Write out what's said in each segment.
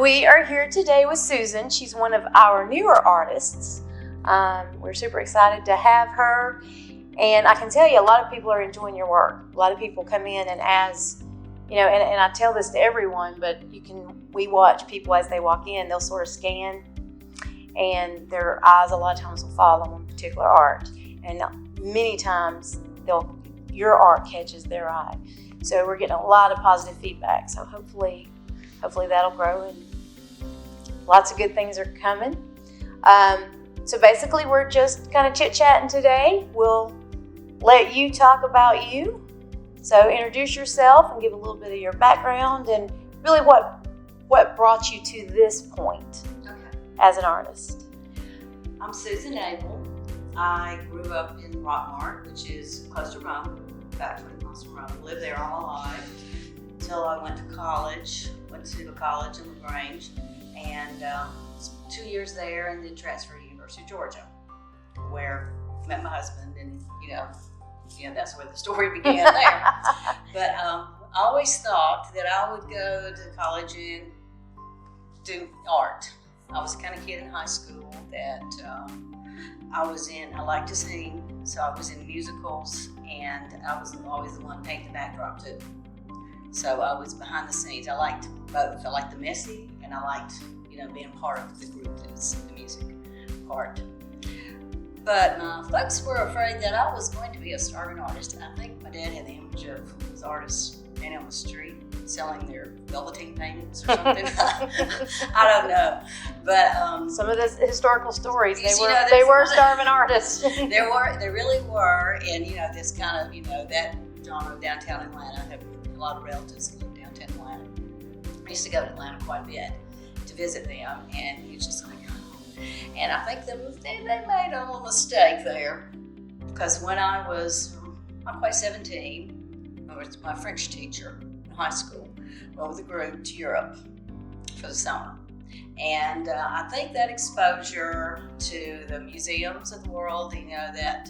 we are here today with Susan. She's one of our newer artists. We're super excited to have her. And I can tell you, a lot of people are enjoying your work. A lot of people come in and as, and I tell this to everyone, but we watch people as they walk in, they'll sort of scan and their eyes a lot of times will fall on one particular art. And many times your art catches their eye. So we're getting a lot of positive feedback. So hopefully that'll grow and lots of good things are coming. So basically we're just kind of chit-chatting today. We'll let you talk about you. So introduce yourself and give a little bit of your background and really what brought you to this point as an artist. I'm Susan Abell. I grew up in Rockmart, which is close to Rome, about 20 miles from Rome. Lived there all my life until I went to college. Went to a college in LaGrange and 2 years there and then transferred to University of Georgia, where I met my husband and, that's where the story began there. But I always thought that I would go to college and do art. I was the kind of kid in high school that I liked to sing, so I was in musicals and I was always the one painting the backdrop too. So I was behind the scenes. I liked both. I liked the messy and I liked, being part of the group that's the music part. But folks were afraid that I was going to be a starving artist. I think my dad had the image of those artists standing on the street selling their velveteen paintings or something. I don't know. But some of the historical stories, they were starving artists. There really were. And, this kind of, that genre of downtown Atlanta. I have a lot of relatives who live downtown Atlanta. I used to go to Atlanta quite a bit to visit them, and it's just like, and I think they made a little mistake there, because when I was not quite 17, I was my French teacher in high school, went with a group to Europe for the summer. And I think that exposure to the museums of the world, that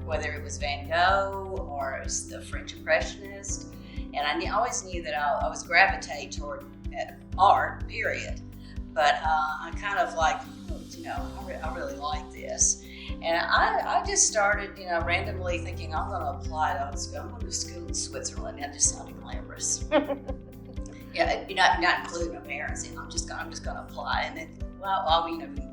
whether it was Van Gogh or it was the French Impressionist, and I always knew that I was gravitate toward art, period. But I kind of like, I really like this. And I just started, randomly thinking, I'm going to apply to school. I'm going to school in Switzerland. That just sounded glamorous. Not including my parents. And I'm just going to apply. And then,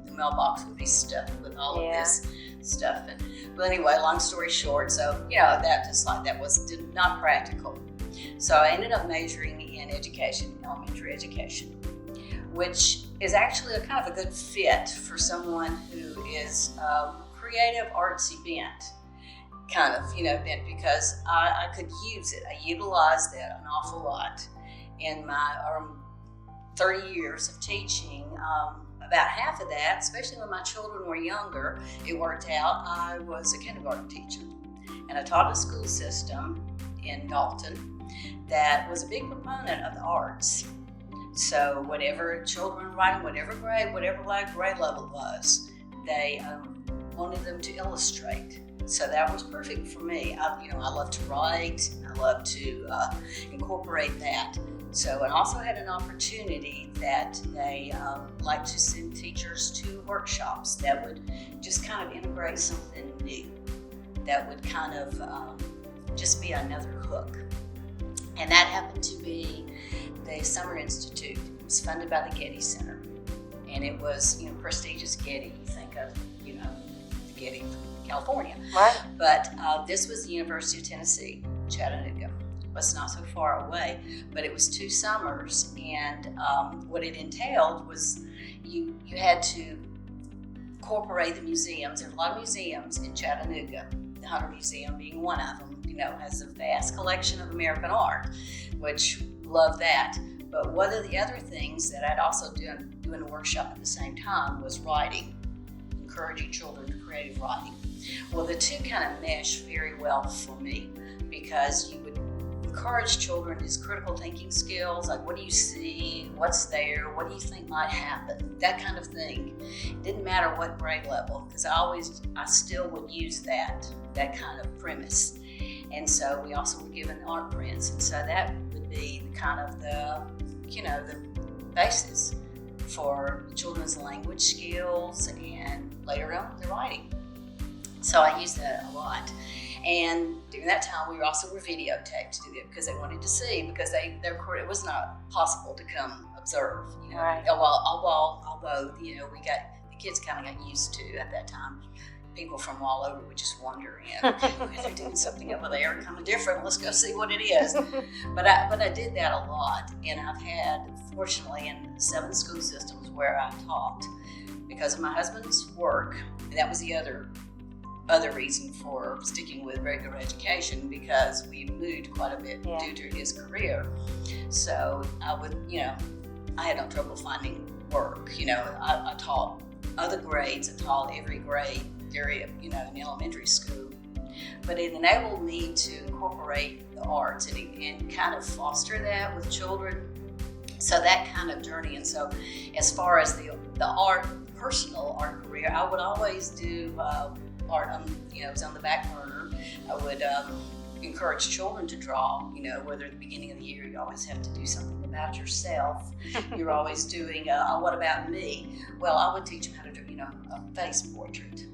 the mailbox would be stuffed with all of this stuff. But anyway, long story short, so that was not practical. So I ended up majoring in education, elementary education, which is actually a kind of a good fit for someone who is creative, artsy bent, kind of, bent, because I could use it. I utilized that an awful lot in my 30 years of teaching. About half of that, especially when my children were younger, it worked out. I was a kindergarten teacher, and I taught a school system in Dalton that was a big proponent of the arts. So whatever children writing, whatever grade level was, they wanted them to illustrate. So that was perfect for me. I love to write. I love to incorporate that. So, and also had an opportunity that they like to send teachers to workshops that would just kind of integrate something new, that would kind of just be another hook. And that happened to be the Summer Institute. It was funded by the Getty Center. And it was, prestigious Getty. You think of, Getty, California. Right. But this was the University of Tennessee, Chattanooga. It was not so far away, but it was 2 summers. And what it entailed was you had to incorporate the museums. There are a lot of museums in Chattanooga, the Hunter Museum being one of them. Has a vast collection of American art, which love that. But one of the other things that I'd also doing a workshop at the same time was writing, encouraging children to creative writing. Well, the two kind of mesh very well for me, because you would encourage children these critical thinking skills, like what do you see, what's there, what do you think might happen, that kind of thing. It didn't matter what grade level, because I still would use that kind of premise. And so we also were given art prints, and so that would be kind of the basis for children's language skills and later on the writing. So I used that a lot. And during that time, we also were videotaped to do it because they wanted to see, because it was not possible to come observe, Right. Although, we got, the kids kind of got used to at that time. People from all over would just wonder, they're doing something over there kind of different. Let's go see what it is. But I did that a lot, and I've had, fortunately, in 7 school systems where I taught because of my husband's work. And that was the other reason for sticking with regular education, because we moved quite a bit due to his career. So I had no trouble finding work. I taught other grades. I taught every grade area, in elementary school. But it enabled me to incorporate the arts and kind of foster that with children. So that kind of journey. And so as far as the personal art career, I would always do art, it was on the back burner. I would encourage children to draw, whether at the beginning of the year you always have to do something about yourself. You're always doing, what about me? Well, I would teach them how to do, a face portrait.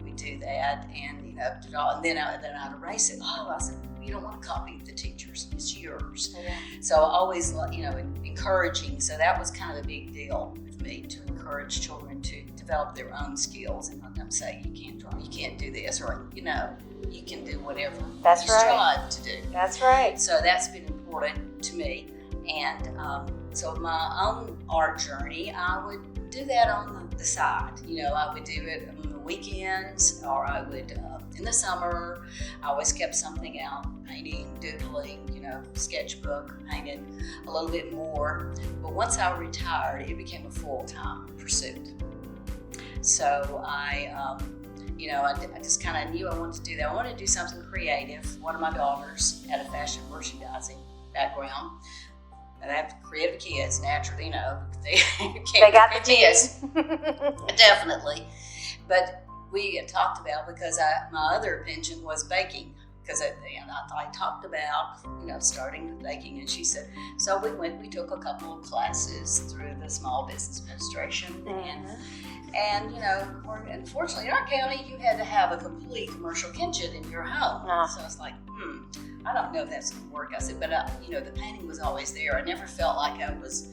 We do that, and, to draw, and then I'd erase it. I said, you don't want to copy the teacher's, it's yours. Yeah. So always, encouraging. So that was kind of a big deal with me, to encourage children to develop their own skills and not them say, you can't draw, you can't do this, or, you can do whatever you strive to do. That's right. So that's been important to me. And so my own art journey, I would do that on the side. I would do it on the weekends, or I would, in the summer, I always kept something out, painting, doodling, sketchbook, painted a little bit more. But once I retired, it became a full-time pursuit. So I just kind of knew I wanted to do that. I wanted to do something creative. One of my daughters had a fashion merchandising background. And I have creative kids, naturally, they got the kids. Definitely. But we had talked about, because my other penchant was baking, because I talked about, starting baking, and she said, so we took a couple of classes through the Small Business Administration, and unfortunately in our county, you had to have a complete commercial kitchen in your home. So I was like, I don't know if that's going to work. I said, but the painting was always there. I never felt like I was,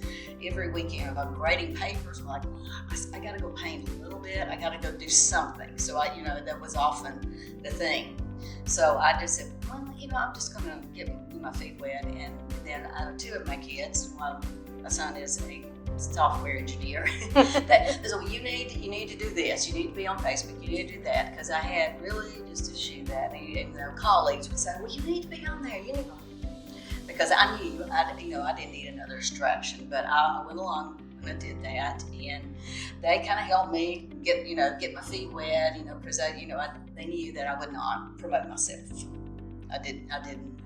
every weekend, if I'm grading papers, I'm like, I got to go paint a little bit. I got to go do something. So that was often the thing. So I just said, well, I'm just going to get my feet wet. And then 2 of my kids, my son is a software engineer. They said, well, you need to do this. You need to be on Facebook. You need to do that. Because I had really just eschewed that. And colleagues would say, well, you need to be on there. You need to. Because I knew I didn't need another distraction. But I went along and I did that, and they kind of helped me get my feet wet. Because they knew that I would not promote myself. I didn't.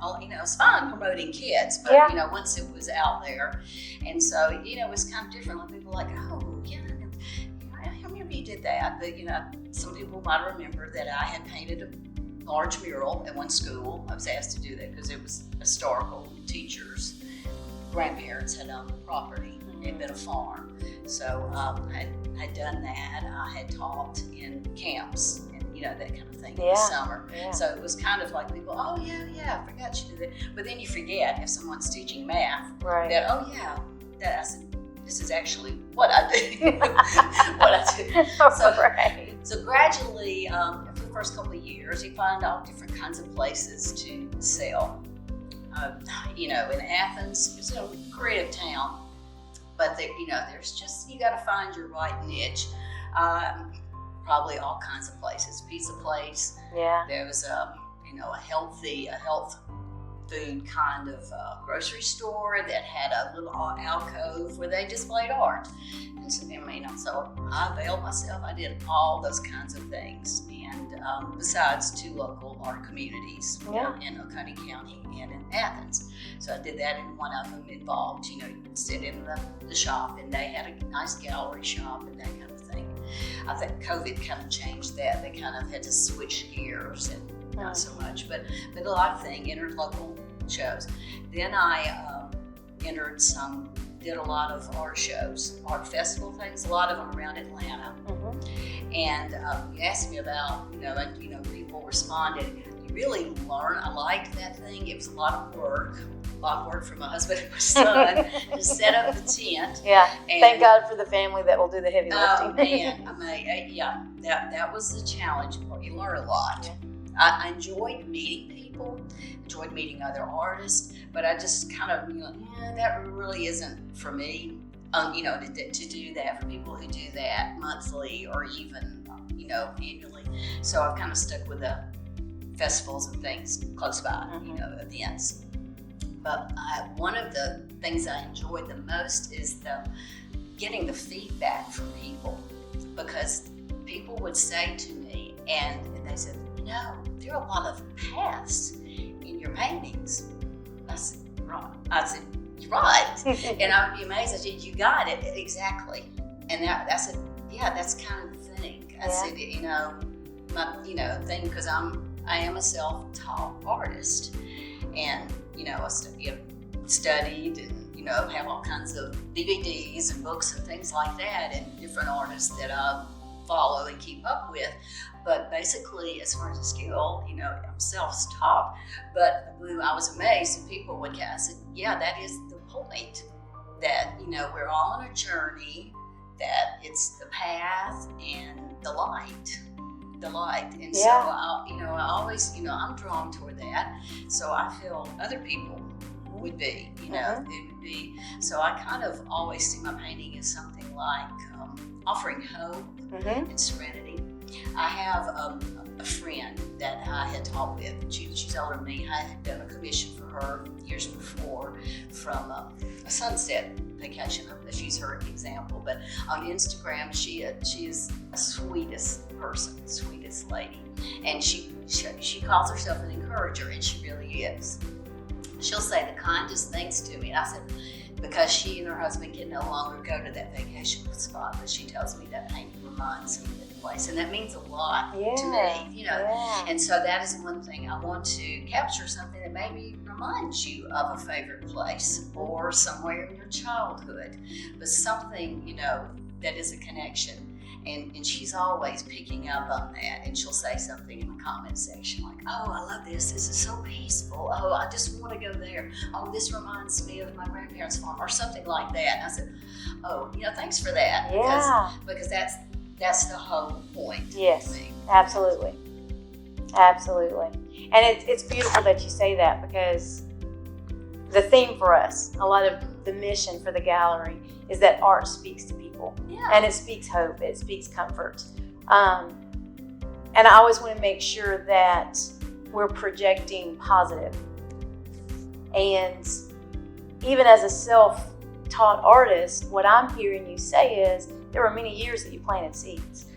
It's fun promoting kids, but once it was out there, and so it was kind of different. Like people were like, oh yeah, I remember you did that. But some people might remember that I had painted a large mural at one school. I was asked to do that because it was historical. Teachers, grandparents had owned the property. It had been a farm, so I had done that. I had taught in camps. That kind of thing in the summer. Yeah. So it was kind of like people, oh yeah, I forgot you did that. But then you forget, if someone's teaching math, that that I said, this is actually what I do. So gradually, for the first couple of years, you find all different kinds of places to sell. In Athens, it's a creative town, but there's just, you got to find your right niche. Probably all kinds of places. Pizza place. Yeah. There was a health food kind of grocery store that had a little alcove where they displayed art. And so, so I availed myself. I did all those kinds of things. And besides 2 local art communities in Oconee County and in Athens. So I did that, and one of them involved, you could sit in the shop, and they had a nice gallery shop and that kind of thing. I think COVID kind of changed that. They kind of had to switch gears, and not so much, but a lot of things, entered local shows. Then I entered some did a lot of art shows, art festival things, a lot of them around Atlanta. And you asked me about, people responded. You really learn. I liked that thing. It was a lot of work for my husband and my son to set up the tent. Yeah. And, thank God for the family that will do the heavy lifting. Oh man, that was the challenge. You learn a lot. Yeah. I enjoyed meeting people, enjoyed meeting other artists, but I just kind of, that really isn't for me. To do that, for people who do that monthly or even, annually. So I've kind of stuck with the festivals and things close by, events. But one of the things I enjoyed the most is getting the feedback from people, because people would say to me, and they said, there are a lot of paths in your paintings. I said, right. You're right. And I would be amazed. I said, you got it exactly. And I said, yeah, that's kind of the thing. I said, my thing, because I am a self-taught artist, and I studied and have all kinds of DVDs and books and things like that, and different artists that I follow and keep up with. But basically, as far as the skill, I'm self-taught. But I was amazed, and people would I said, yeah, that is the point. That we're all on a journey. That it's the path and the light. And so I always, I'm drawn toward that. So I feel other people would be, it would be. So I kind of always see my painting as something like offering hope and serenity. I have a friend that I had taught with. She's older than me. I had done a commission for her years before from a sunset vacation. She's her example. But on Instagram, she is the sweetest person, sweetest lady. And she calls herself an encourager, and she really is. She'll say the kindest things to me. And I said, because she and her husband can no longer go to that vacation spot, but she tells me that painting reminds me of the place. And that means a lot to me, And so that is one thing. I want to capture something that maybe reminds you of a favorite place or somewhere in your childhood, but something, that is a connection. And she's always picking up on that, and she'll say something in the comment section like, oh, I love this. This is so peaceful. Oh, I just want to go there. Oh, this reminds me of my grandparents' farm, or something like that. And I said, oh, thanks for that. Yeah. Because that's the whole point. Yes, absolutely. Absolutely. And it's beautiful that you say that, because the theme for us, a lot of the mission for the gallery, is that art speaks to people. Yeah. And it speaks hope, it speaks comfort. And I always want to make sure that we're projecting positive. And even as a self-taught artist, what I'm hearing you say is there were many years that you planted seeds.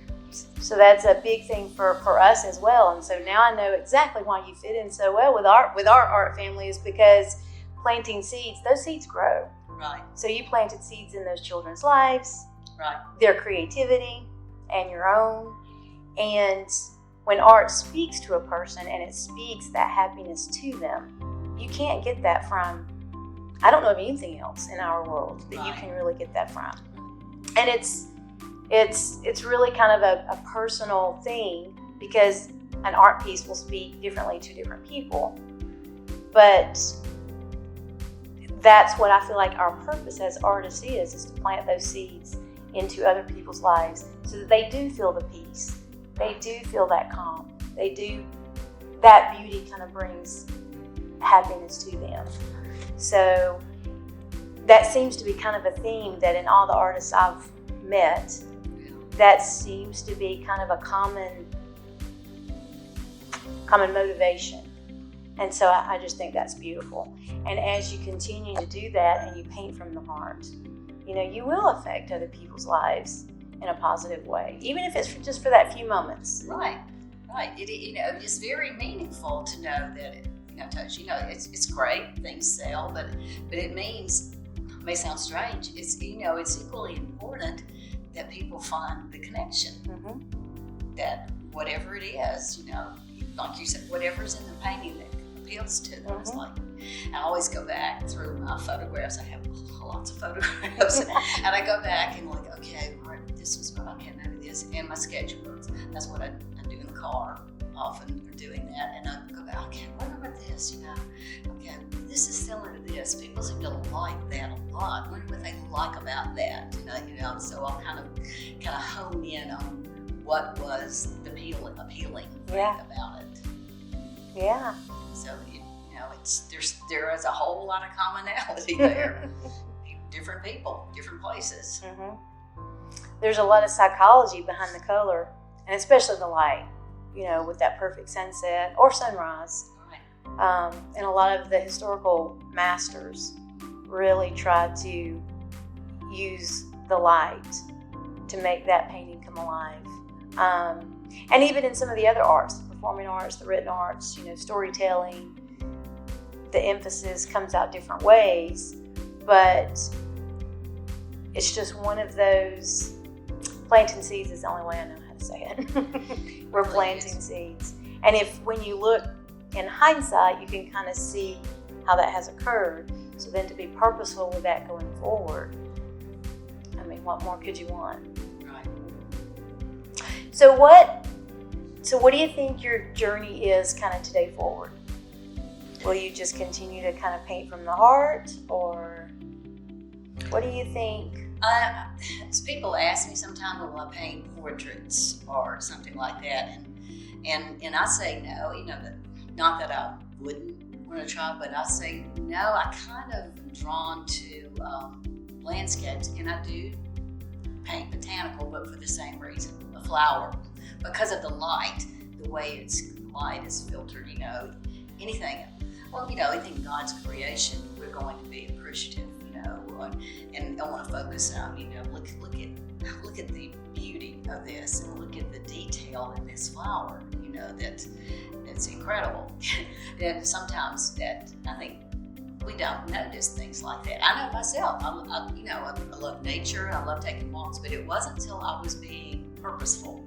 So that's a big thing for us as well. And so now I know exactly why you fit in so well with our art family, is because planting seeds, those seeds grow. Right. So you planted seeds in those children's lives, right? Their creativity and your own. And when art speaks to a person and it speaks that happiness to them, you can't get that from, I don't know of anything else in our world that you can really get that from. And it's really kind of a personal thing, because an art piece will speak differently to different people. But that's what I feel like our purpose as artists is to plant those seeds into other people's lives, so that they do feel the peace. They do feel that calm. That beauty kind of brings happiness to them. So that seems to be kind of a theme that in all the artists I've met, that seems to be kind of a common motivation. And so I just think that's beautiful. And as you continue to do that and you paint from the heart, you will affect other people's lives in a positive way, even if it's just for that few moments. Right. It's very meaningful to know that it's great, things sell, but it means, it may sound strange, it's equally important that people find the connection. That whatever it is, like you said, whatever's in the painting that appeals to them. It's like, I always go back through my photographs. I have lots of photographs, and I go back and like, okay, all right, this is what I can do this, and my sketchbooks. That's what I do in the car. Often are doing that, and I go back, okay, what about this, okay, this is similar to this. People seem to like that a lot. Wonder what they like about that, so I'll kind of hone in on what was the appealing thing about it. Yeah. So, there is a whole lot of commonality there. Different people, different places. There's a lot of psychology behind the color, and especially the light. With that perfect sunset or sunrise. Right. And a lot of the historical masters really try to use the light to make that painting come alive. And even in some of the other arts, the performing arts, the written arts, storytelling, the emphasis comes out different ways, but it's just one of those, planting seeds is the only way I know how to say it. We're planting seeds. And when you look in hindsight, you can kind of see how that has occurred. So then to be purposeful with that going forward, I mean, what more could you want? Right. So what do you think your journey is kind of today forward? Will you just continue to kind of paint from the heart, or what do you think? People ask me sometimes, will I paint portraits or something like that, and I say no. Not that I wouldn't want to try, but I say no. I kind of am drawn to landscapes, and I do paint botanical, but for the same reason, a flower, because of the light, the way light is filtered. Anything God's creation, we're going to be appreciative. And I want to focus on, look at the beauty of this, and look at the detail in this flower, that's incredible. And sometimes that, I think, we don't notice things like that. I know myself, I love nature, I love taking walks, but it wasn't until I was being purposeful,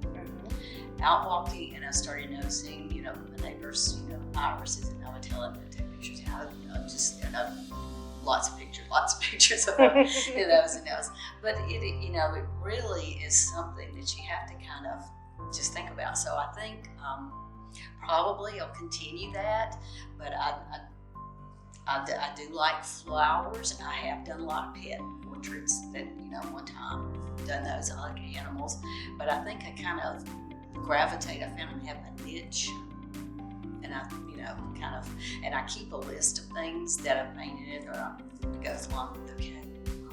out walking, and I started noticing, my neighbors, irises, and I would tell them to take pictures, lots of pictures of those and those. But it really is something that you have to kind of just think about. So I think probably I'll continue that, but I do like flowers, and I have done a lot of pet portraits that, one time done those. I like animals, but I think I kind of gravitate. I found I have a niche, and I and I keep a list of things that I've painted, or I go along with, okay,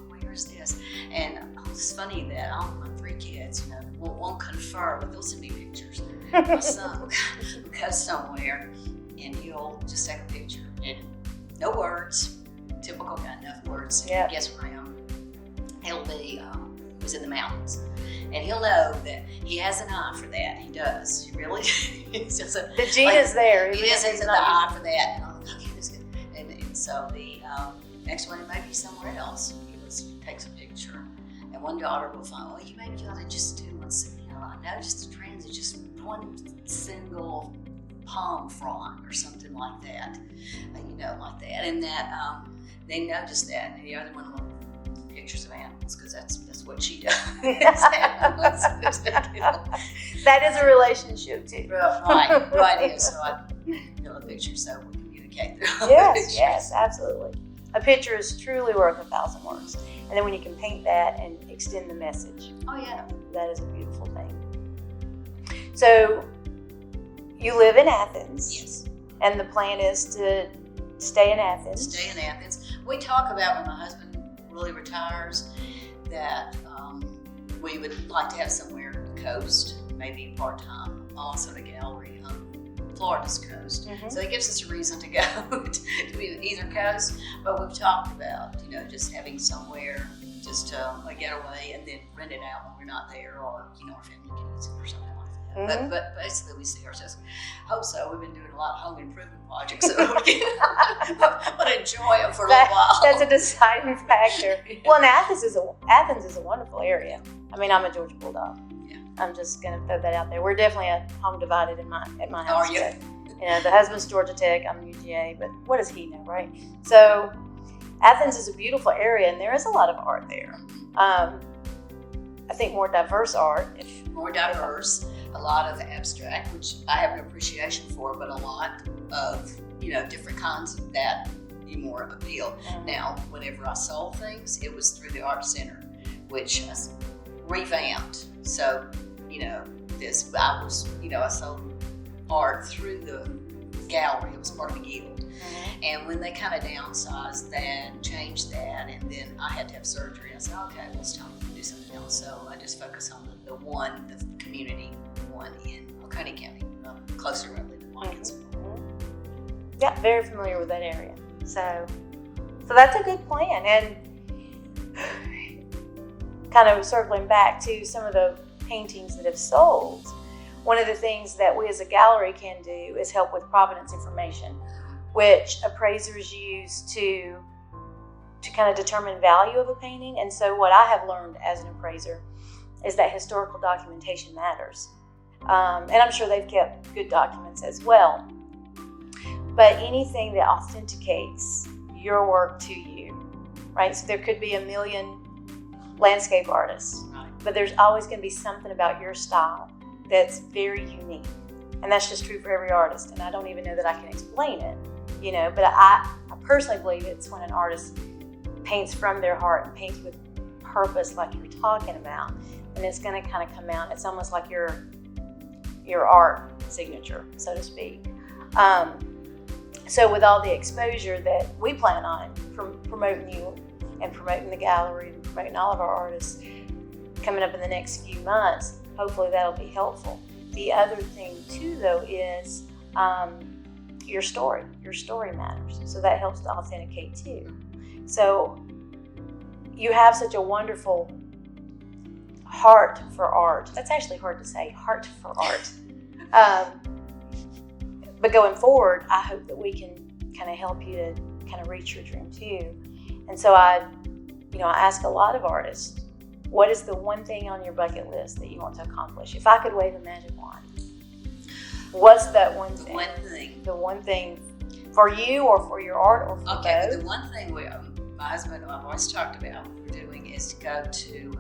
where's this? And it's funny that all my 3 kids, won't confer, but they'll send me pictures. My son will go somewhere, and he'll just take a picture, and no words, typical guy, no words. Yep. Guess where I am? He'll be, was in the mountains. And he'll know that he has an eye for that. He does. He really does. The gene is there. He has an eye for that. And I'm like, okay, that's good. And so the next one, maybe somewhere else, he takes a picture. And one daughter will find, well, maybe you ought to just do one, I know just a transit, just one single palm frond or something like that. Like that. And that they notice that. And the other one will pictures of animals, because that's what she does. That is a relationship too. Right. Yeah, so I a picture so we communicate through Yes, absolutely. A picture is truly worth 1,000 words. And then when you can paint that and extend the message. Oh yeah. That is a beautiful thing. So you live in Athens. Yes. And the plan is to stay in Athens. We talk about when my husband really retires that we would like to have somewhere on the coast, maybe part-time, also a gallery on Florida's coast. So it gives us a reason to go to either coast, but we've talked about, just having somewhere just to get away and then rent it out when we're not there, or, our family can use it or something like that. But basically we see ourselves, hope so. We've been doing a lot of home improvement projects, so but enjoy them for a little while. That's a deciding factor. Well, and Athens is a wonderful area. I mean, I'm a Georgia Bulldog. Yeah. I'm just going to throw that out there. We're definitely at home divided at my house. Are you? The husband's Georgia Tech, I'm UGA, but what does he know, right? So Athens is a beautiful area, and there is a lot of art there. I think more diverse art. More diverse, a lot of abstract, which I have an appreciation for, but a lot of, different kinds of that more appeal. Now, whenever I sold things, it was through the art center, which I revamped. So, I sold art through the gallery. It was part of the guild. And when they kind of downsized that, changed that, and then I had to have surgery, I said, okay, well, it's time to do something else. So I just focus on the community one in Oconee County, closer where I live in Watkins. Yeah, very familiar with that area. So that's a good plan. And kind of circling back to some of the paintings that have sold, one of the things that we as a gallery can do is help with provenance information, which appraisers use to kind of determine value of a painting. And so what I have learned as an appraiser is that historical documentation matters. And I'm sure they've kept good documents as well. But anything that authenticates your work to you, right? So there could be a million landscape artists, but there's always going to be something about your style that's very unique. And that's just true for every artist. And I don't even know that I can explain it, but I personally believe it's when an artist paints from their heart and paints with purpose, like you're talking about, and it's going to kind of come out. It's almost like your art signature, so to speak. So with all the exposure that we plan on from promoting you and promoting the gallery and promoting all of our artists coming up in the next few months, hopefully that'll be helpful. The other thing too, though, is your story. Your story matters. So that helps to authenticate too. So you have such a wonderful heart for art. That's actually hard to say, heart for art. But going forward, I hope that we can kind of help you to kind of reach your dream too. And so I ask a lot of artists, what is the one thing on your bucket list that you want to accomplish? If I could wave a magic wand, what's that one thing? The one thing for you or for your art or for both? Okay, but the one thing my husband and I have always talked about we're doing is to go to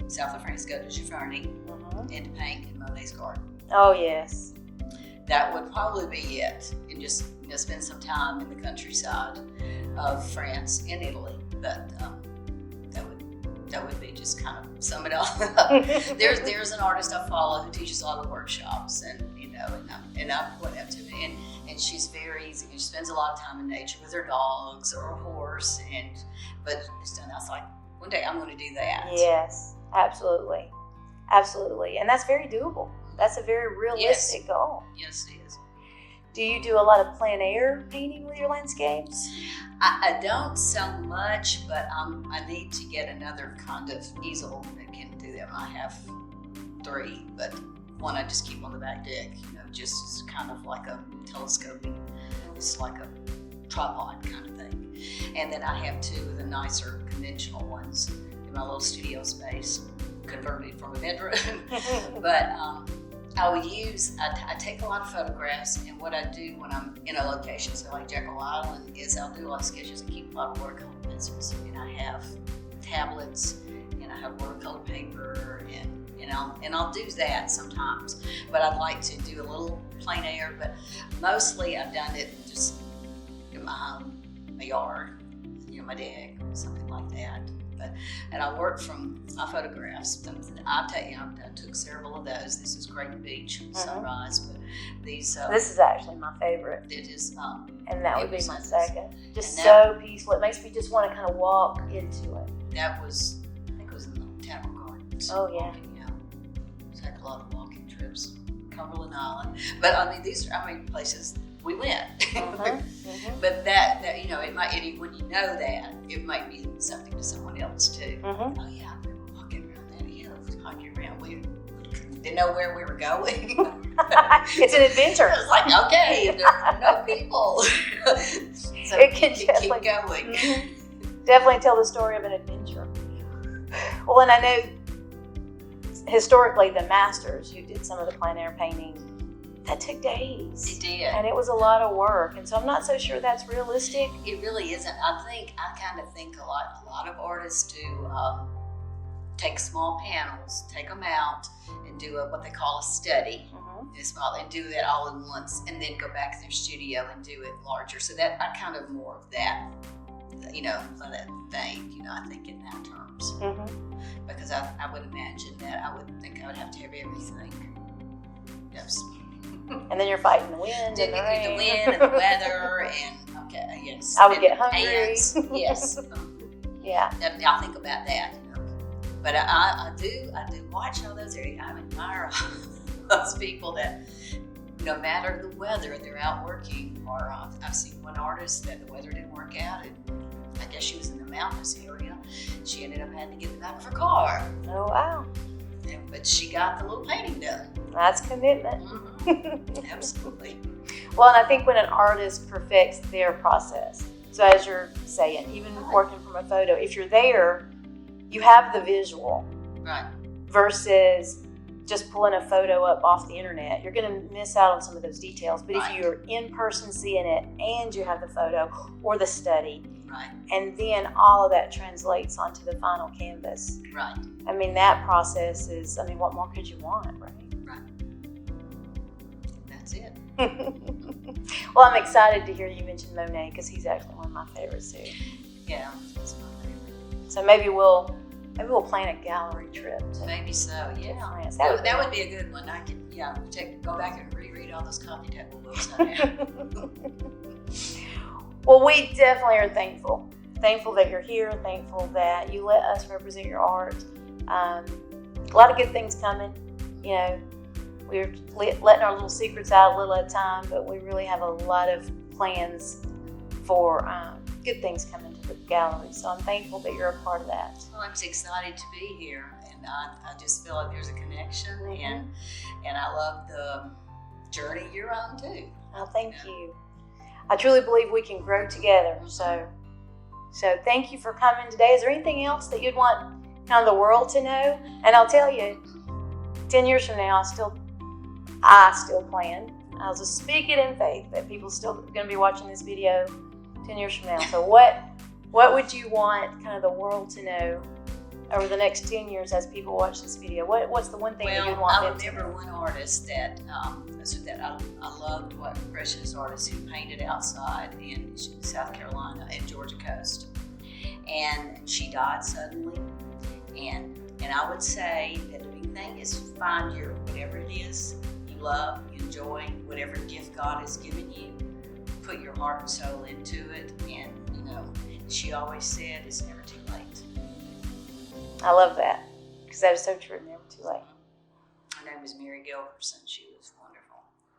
south of France, go to Giverny, and to paint in Monet's garden. Oh, yes. That would probably be it, and just spend some time in the countryside of France and Italy. But that would be just kind of sum it all up. There's an artist I follow who teaches a lot of workshops, and I point out to her, and she's very easy. She spends a lot of time in nature with her dogs or a horse, but I was like, one day I'm going to do that. Yes, absolutely, and that's very doable. That's a very realistic goal. Yes, it is. Do you do a lot of plein air painting with your landscapes? I don't so much, but I need to get another kind of easel that can do that. I have 3, but one I just keep on the back deck, just kind of like a telescoping. It's like a tripod kind of thing. And then I have 2 of the nicer conventional ones in my little studio space, converted from a bedroom. But I take a lot of photographs, and what I do when I'm in a location, so like Jekyll Island, is I'll do a lot of sketches and keep a lot of watercolor pencils. And I have tablets, and I have watercolor paper, and I'll do that sometimes. But I'd like to do a little plein air, but mostly I've done it just in my home, my yard, my deck, something like that. And I work from my photographs. I took several of those. This is Creighton Beach sunrise, but these. This is actually my favorite. It is. And that would be my second. Just so peaceful. It makes me just want to kind of walk into it. That was, I think it was in the Tavern Gardens. Oh yeah. Take a lot of walking trips, Cumberland Island. But these are places we went. But that it might, when you know that, it might be something to someone else too. Oh yeah, we were walking around that hill, hiking around. We didn't know where we were going. It's an adventure. It's like, okay, there are no people. So it can keep definitely going. Definitely tell the story of an adventure. Well, and I know historically the masters who did some of the plein air painting that took days. It did. And it was a lot of work. And so I'm not so sure that's realistic. It really isn't. I kind of think a lot of artists do take small panels, take them out, and do what they call a study. And do that all in once, and then go back to their studio and do it larger. So that I kind of more of that, that thing, I think in that terms. Because I would imagine that I would think I would have to have everything. Yes. And then you're fighting the wind and the rain. The wind and the weather and yes. I would get hungry. Ants, yes. Yeah. I'll think about that. But I do watch all those areas. I admire those people that, no matter the weather, they're out working. Or I've seen one artist that the weather didn't work out, and I guess she was in the mountainous area. She ended up having to get in the back of her car. Oh, wow. But she got the little painting done. That's commitment. Absolutely. Well, and I think when an artist perfects their process, so as you're saying, even working from a photo, if you're there, you have the visual. Right. Versus just pulling a photo up off the internet. You're going to miss out on some of those details. But if you're in person seeing it and you have the photo or the study, and then all of that translates onto the final canvas. Right. I mean, that process is, what more could you want, right? Right. That's it. Well, I'm excited to hear you mention Monet because he's actually one of my favorites too. Yeah, that's my favorite. So maybe we'll plan a gallery trip. Maybe so, yeah. France. That would be a good one. I could, go back and reread all those coffee table books I have. Well, we definitely are thankful. Thankful that you're here. Thankful that you let us represent your art. A lot of good things coming. We're letting our little secrets out a little at a time, but we really have a lot of plans for good things coming to the gallery. So I'm thankful that you're a part of that. Well, I'm excited to be here, and I just feel like there's a connection, and I love the journey you're on too. Oh, thank you. I truly believe we can grow together. So thank you for coming today. Is there anything else that you'd want kind of the world to know? And I'll tell you, 10 years from now, I still plan. I'll just speak it in faith that people still going to be watching this video 10 years from now. So what would you want kind of the world to know over the next 10 years as people watch this video? What's the one thing that you'd want them to know? I remember one artist that I loved, what Precious artist who painted outside in South Carolina and Georgia coast. And she died suddenly. And I would say that the big thing is find whatever it is you love, you enjoy, whatever gift God has given you, put your heart and soul into it. And, she always said it's never too late. I love that, because that is so true, never too late. Her name was Mary Gilkerson. She was wonderful.